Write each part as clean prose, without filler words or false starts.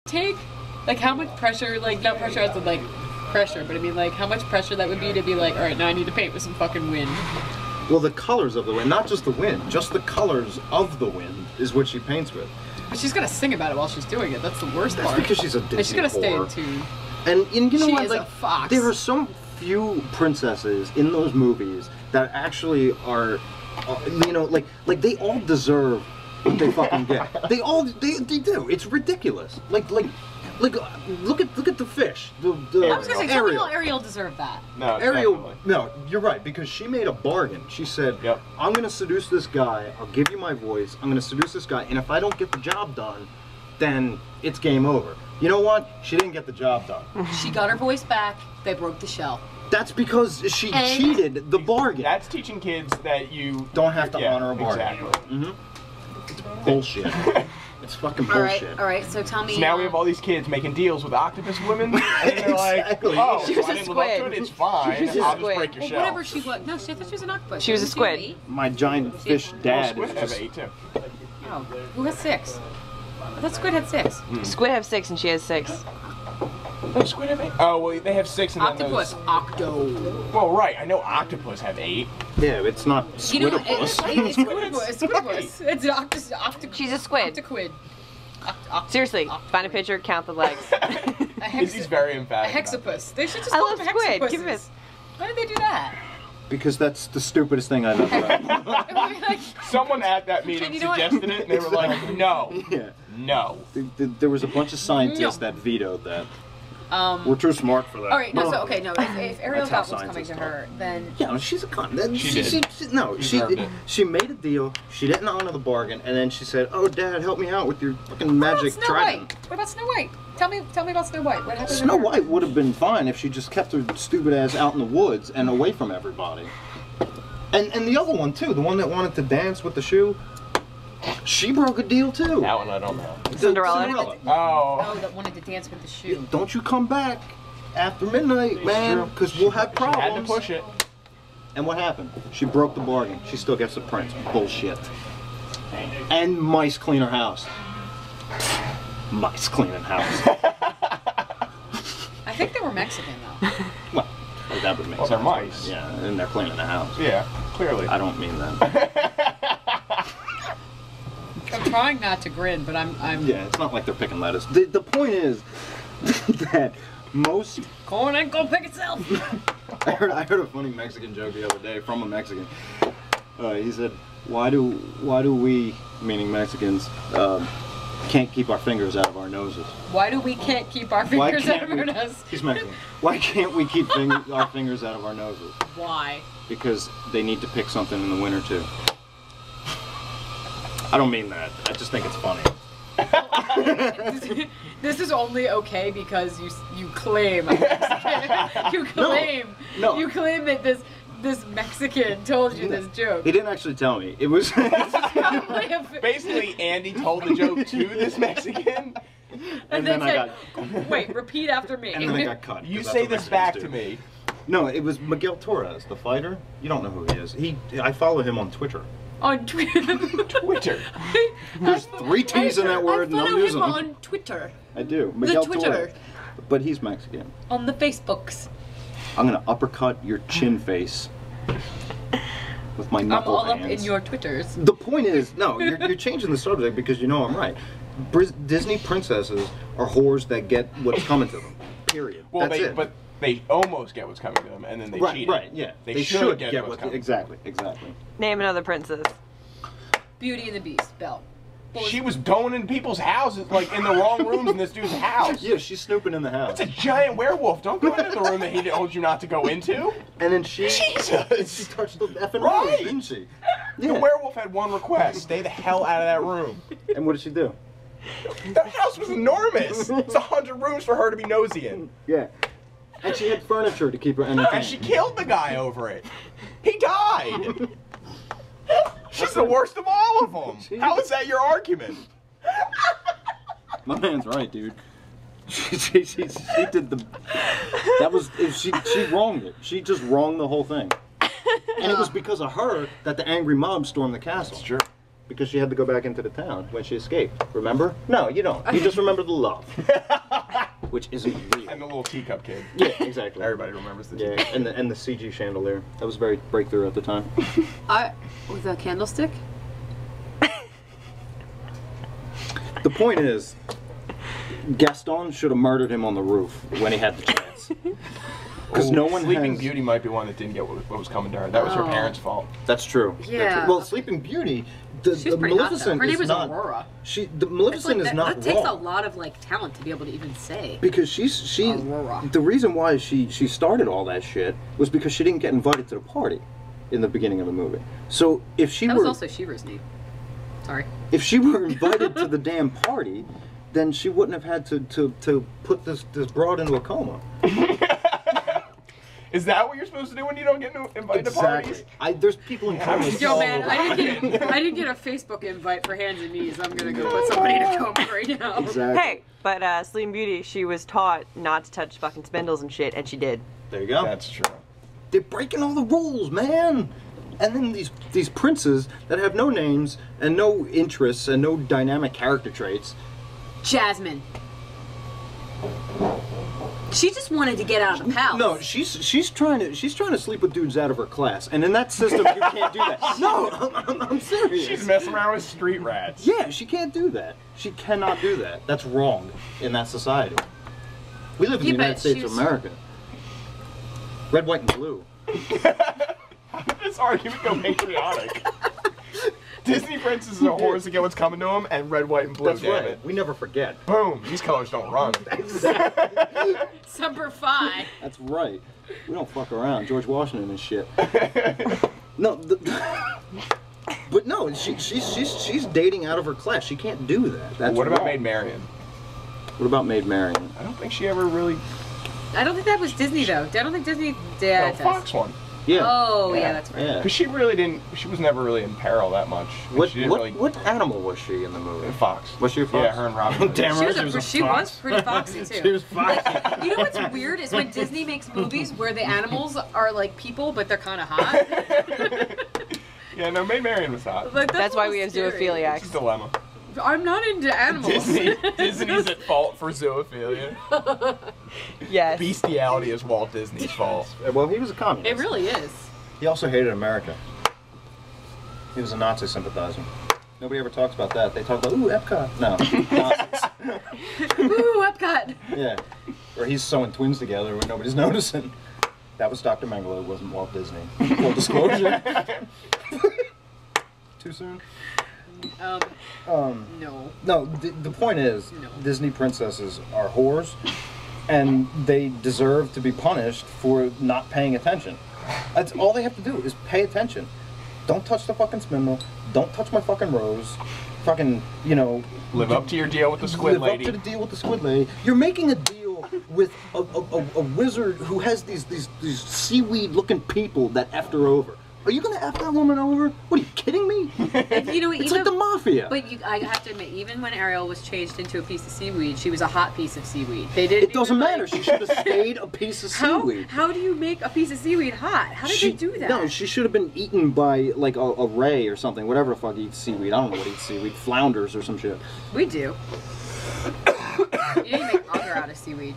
take? Like, how much pressure, like, not pressure as in, like, pressure, but I mean, like, how much pressure that would be to be like, alright, now I need to paint with some fucking wind. Well, the colors of the wind, not just the wind, just the colors of the wind is what she paints with. But she's gonna sing about it while she's doing it. That's the worst part. Because she's a Disney she's gonna stay in whore. tune. And you know she what? Is like, a fox. there are some few princesses in those movies that actually are, you know, like they all deserve what they fucking get. They do. It's ridiculous. Like look at the fish. I was gonna say, Ariel deserved that. No, Ariel, definitely. no, you're right, because she made a bargain. She said, Yep. I'm gonna seduce this guy, I'll give you my voice, I'm gonna seduce this guy, and if I don't get the job done, then it's game over. You know what? She didn't get the job done. She got her voice back, they broke the shell. That's because she cheated the bargain. That's teaching kids that you Don't have to honor a bargain. Exactly. It's bullshit. It's fucking bullshit. Alright, so tell me. So now we have all these kids making deals with octopus women, and they're like, Exactly. oh, She so was I a didn't live up to squid. it, it's fine, She was a I'll just squid. break your Well, shell. whatever she was. No, she, I thought she was an octopus. She was a squid. My giant fish dad Squid is have just... 8 too. Oh, who has 6? I thought squid had 6. Squid have 6 and she has 6. Oh, squid have 8? Oh, well, they have 6 and Octopus, then octo. those... Well, right, I know octopus have 8. Yeah, it's not You know, squidopus. it's squidopus. It's an octopus. She's a squid. Octoquid. Seriously, find a picture, count the legs. He's very A emphatic. hexapus. They should just I call love them squid. hexapuses. Give it. Why did they do that? Because that's the stupidest thing I've ever read. Like, Someone at that meeting you know what? suggested it, and they were like, no, Yeah. no. There was a bunch of scientists that vetoed that. We're too smart for that. all right, no, so okay, no. If Ariel That's how got what's coming to scientists her, then Yeah, no, she's a con. She did. No, Deserved it. she made a deal. She didn't honor the bargain, and then she said, "Oh, Dad, help me out with your fucking magic Snow trident." White. What about Snow White? Tell me about Snow White. What happened? to Snow her? White would have been fine if she just kept her stupid ass out in the woods and away from everybody. And the other one too, the one that wanted to dance with the shoe, she broke a deal too. That one I don't know. Cinderella. Oh. Oh, that wanted to dance with the shoe. Don't you come back after midnight, man, because we'll have She problems. had to push it. And what happened? She broke the bargain. She still gets the prince. Bullshit. And mice clean her house. Mice cleaning house. I think they were Mexican though. Well, that would make Well, sense. they're mice. Yeah, and they're cleaning the house. Yeah, clearly. I don't mean that. I'm trying not to grin, but I'm. Yeah, it's not like they're picking lettuce. The point is that most... Corn ain't gonna pick itself. I heard a funny Mexican joke the other day from a Mexican. He said, why do we, meaning Mexicans, can't keep our fingers out of our noses? Why do we can't keep our Why fingers can't out of our we- nose? He's Mexican. Why can't we keep our fingers out of our noses? Why? Because they need to pick something in the winter too. I don't mean that. I just think it's funny. This is only okay because you claim I'm Mexican. You claim. No. You claim that this Mexican told you this joke. He didn't actually tell me. It was... Basically, Andy told the joke to this Mexican. and then I got... Wait, repeat after me. And then I got cut. You 'cause that's say what this Mexicans back do. to me. No, it was Miguel Torres, the fighter. You don't know who he is. I follow him on Twitter. On Twitter. Twitter. There's 3 T's in that word, and I I'm follow using him them. on Twitter. I do. Miguel Twitter. Torres. But he's Mexican. On the Facebooks. I'm gonna uppercut your chin face with my knuckle I'm all hands. up in your Twitters. The point is, no, you're changing the subject because you know I'm right. Disney princesses are whores that get what's coming to them. Period. Well, That's it. but they almost get what's coming to them, and then they cheat. Right, yeah. They should get what's what coming. exactly. Name another princess. Beauty and the Beast, Belle. She was going in people's houses, like in the wrong rooms in this dude's house. Yeah, she's snooping in the house. It's a giant werewolf. Don't go into the room that he told you not to go into. And then she Jesus. touched the effing Right. rose, didn't she? The werewolf had one request: stay the hell out of that room. And what did she do? That house was enormous. It's 100 rooms for her to be nosy in. Yeah. And she had furniture to keep her entertained. And she killed the guy over it. He died. She's the worst of all of them. How is that your argument? My man's right, dude. She did the. That was she wronged it. She just wronged the whole thing. And it was because of her that the angry mob stormed the castle. That's true. because she had to go back into the town when she escaped. Remember? No, you don't. You just remember the love, which isn't real. And the little teacup kid. Yeah, exactly. Everybody remembers the Yeah, teacup. and the CG chandelier. That was very breakthrough at the time. With a candlestick? The point is, Gaston should have murdered him on the roof when he had the chance. Because no one Sleeping has... Beauty might be one that didn't get what was coming to her. That was her parents' fault. That's true. Yeah. That's true. Well, Sleeping Beauty, She's the pretty hot, though. Maleficent Her name is is not... Aurora. The Maleficent is not that takes a wrong. lot of talent to be able to even say. Because she Aurora. the reason why she started all that shit was because she didn't get invited to the party in the beginning of the movie. So if she That were... was also She-Ra's name. Sorry. If she were invited to the damn party, then she wouldn't have had to put this broad into a coma. Is that what you're supposed to do when you don't get invited to parties? There's people in comas. Yo, all man, over. I didn't get a Facebook invite for Hands and Knees. I'm gonna go put somebody in a coma right now. Exactly. Hey, but Sleeping Beauty, she was taught not to touch fucking spindles and shit, and she did. There you go. That's true. They're breaking all the rules, man. And then these princes that have no names and no interests and no dynamic character traits. Jasmine. She just wanted to get out of the palace. No, she's trying to sleep with dudes out of her class, and in that system you can't do that. No, I'm serious. She's messing around with street rats. Yeah, she can't do that. She cannot do that. That's wrong in that society. We live in the United States of America. Red, white, and blue. This argument go patriotic. Disney princesses are whores to get what's coming to them, and red, white, and blue. That's damn right. it. We never forget. Boom. These colors don't run. Semper Fi. That's right. We don't fuck around. George Washington and shit. No, but no, she's dating out of her class. She can't do that. That's What about wrong. Maid Marian? What about Maid Marian? I don't think she ever really. I don't think that was Disney though. I don't think Disney did. No, Fox one. Yeah. Oh yeah, that's right. Yeah. Because she really didn't. She was never really in peril that much. What She didn't really. what animal was she in the movie? A fox. Was she a fox? Yeah, her and Robin. Damn She right, was, she was a fox. pretty foxy too. She was foxy. You know what's weird is when Disney makes movies where the animals are like people, but they're kind of hot. Yeah, no, Maid Marian was hot. Like, That's why we have scary. It's a zoophiliacs. dilemma. I'm not into animals. Disney's at fault for zoophilia. Yes. Bestiality is Walt Disney's fault. Well, he was a communist. It really is. He also hated America. He was a Nazi sympathizer. Nobody ever talks about that. They talk about, ooh, Epcot. No, Nazis. Ooh, Epcot. Yeah. Or he's sewing twins together when nobody's noticing. That was Dr. Mengele, it wasn't Walt Disney. Full disclosure. Too soon? No. No, the point is, No. Disney princesses are whores, and they deserve to be punished for not paying attention. That's all they have to do is pay attention. Don't touch the fucking spindle. Don't touch my fucking rose. Fucking, you know. Live up to your deal with the squid lady. Live up to the deal with the squid lady. You're making a deal with a wizard who has these seaweed-looking people that effed her over. Are you gonna F that woman over? What, are you kidding me? You know, It's like the mafia. But I have to admit, even when Ariel was changed into a piece of seaweed, she was a hot piece of seaweed. They didn't. It doesn't even, matter. She should have stayed a piece of seaweed. How do you make a piece of seaweed hot? How did they do that? No, she should have been eaten by like a ray or something. Whatever the fuck eats seaweed. I don't know what eats seaweed. Flounders or some shit. We do. You didn't make auger out of seaweed.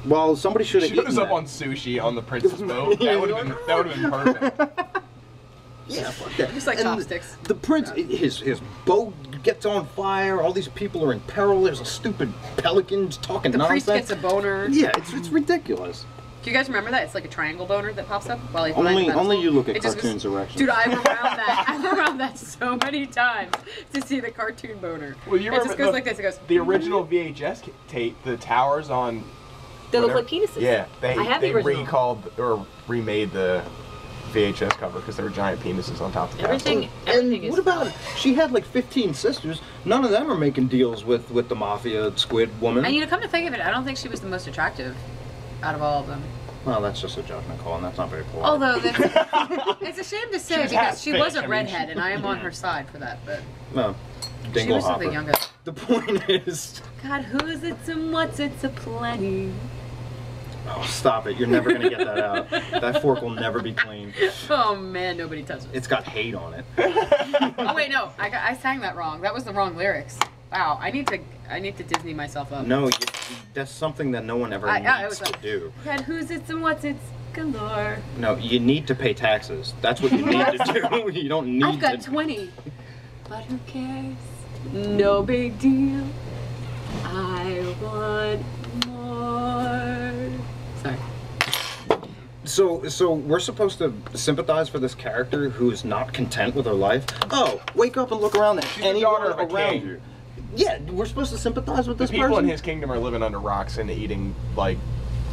Well, somebody should have She eaten was that. up on sushi on the Princess boat. That would have been perfect. Yeah, fuck that. Just like And chopsticks. The prince, his boat gets on fire. All these people are in peril. There's a stupid pelican talking The nonsense. priest gets a boner. Yeah, it's ridiculous. Do you guys remember that? It's like a triangle boner that pops up while he's flying the Only you look at It just cartoons goes- erections. Dude, I'm around that. I'm around that so many times to see the cartoon boner. Well, you it just remember goes like this. It goes. the original VHS tape, the towers on. They look whatever- like penises. Yeah, they I have the original. recalled or remade the VHS cover because there were giant penises on top of the castle. Everything And is. what about she had like 15 sisters. None of them are making deals with the mafia squid woman. And you know, come to think of it, I don't think she was the most attractive out of all of them. Well, that's just a judgment call, and that's not very polite. Although that's, it's a shame to say was because she half was fish. a I mean, redhead, and I am on her side for that. But No, she dingle was hopper. something younger. The point is, God, who's it and what's it's a plenty. Oh, stop it. You're never going to get that out. That fork will never be clean. Oh man, nobody touches it. It's got hate on it. Oh wait, no, I sang that wrong. That was the wrong lyrics. Wow, I need to Disney myself up. No, that's something that no one ever needs to do. God, who's it's and what's it's galore. No, you need to pay taxes. That's what you need to do. You don't need to. I've got 20, but who cares? No big deal. I want more. Sorry. So we're supposed to sympathize for this character who's not content with her life. Oh, wake up and look around at She's the anyone daughter of a around king. you. Yeah, we're supposed to sympathize with this The people person. in his kingdom are living under rocks and eating like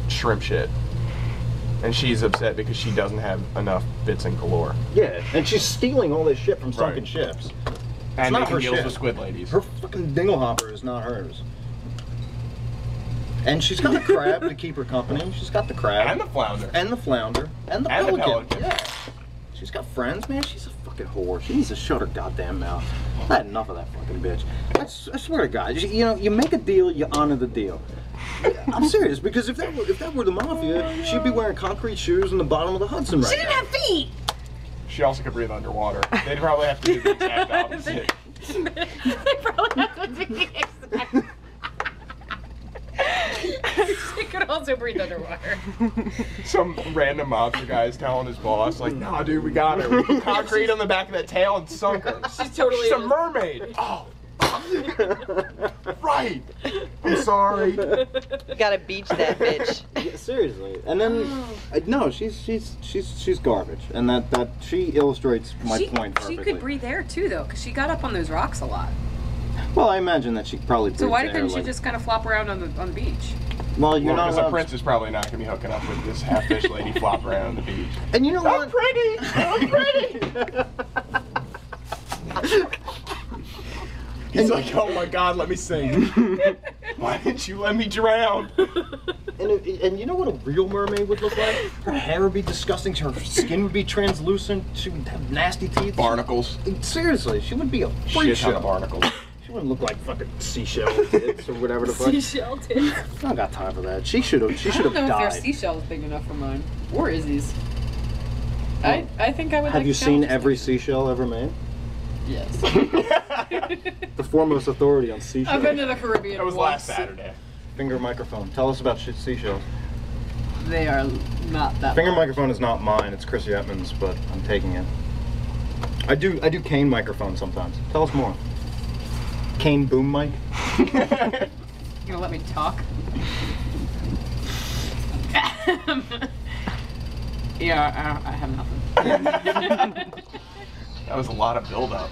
shrimp shit. And she's upset because she doesn't have enough bits and galore. Yeah, and she's stealing all this shit from sunken Right. ships. And not making her deals shit. with squid ladies. Her fucking dinglehopper is not hers. And she's got the crab to keep her company. She's got the crab. And the flounder. And the flounder. And the And the pelican. pelican. Yeah. She's got friends, man. She's a fucking whore. She needs to shut her goddamn mouth. I had enough of that fucking bitch. I swear to God, you know, you make a deal, you honor the deal. I'm serious, because if that were the mafia, she'd be wearing concrete shoes in the bottom of the Hudson right She didn't now. have feet. She also could breathe underwater. They'd probably have to do the exact opposite. They probably have to be exact. She could also breathe underwater. Some random mobster guy is telling his boss, like, nah, dude, we got her. We put concrete on the back of that tail and sunk her. She's totally She's a mermaid. Oh. Right. I'm sorry. You gotta beach that bitch. Yeah, seriously. And then, no, she's garbage, and that she illustrates my point perfectly. She could breathe air too, though, because she got up on those rocks a lot. Well, I imagine that she probably. So why breathes couldn't air she just kind of flop around on the beach? Well, you're Well, not because a allowed. prince is probably not going to be hooking up with this half-fish lady flopping around on the beach. And you know what? I'm pretty! I'm pretty! He's like, oh my God, let me sing. Why didn't you let me drown? And you know what a real mermaid would look like? Her hair would be disgusting. Her skin would be translucent. She would have nasty teeth. Barnacles. Seriously, she would be a freak Shit ton show. of barnacles. She wouldn't look like fucking seashell tits or whatever the fuck. Seashell tits. I don't got time for that. She should have. She I should don't have know if their died. seashell is big enough for mine. Or Izzy's. I think I would Have like you to seen challenge every this. seashell ever made? Yes. The foremost authority on seashells. I've been to the Caribbean That was once. last Saturday. Finger microphone. Tell us about seashells. They are not that Finger large. microphone is not mine. It's Chrissy Etman's, but I'm taking it. I do cane microphone sometimes. Tell us more. Cane boom mic. You gonna let me talk? Yeah, I have nothing. That was a lot of build-up.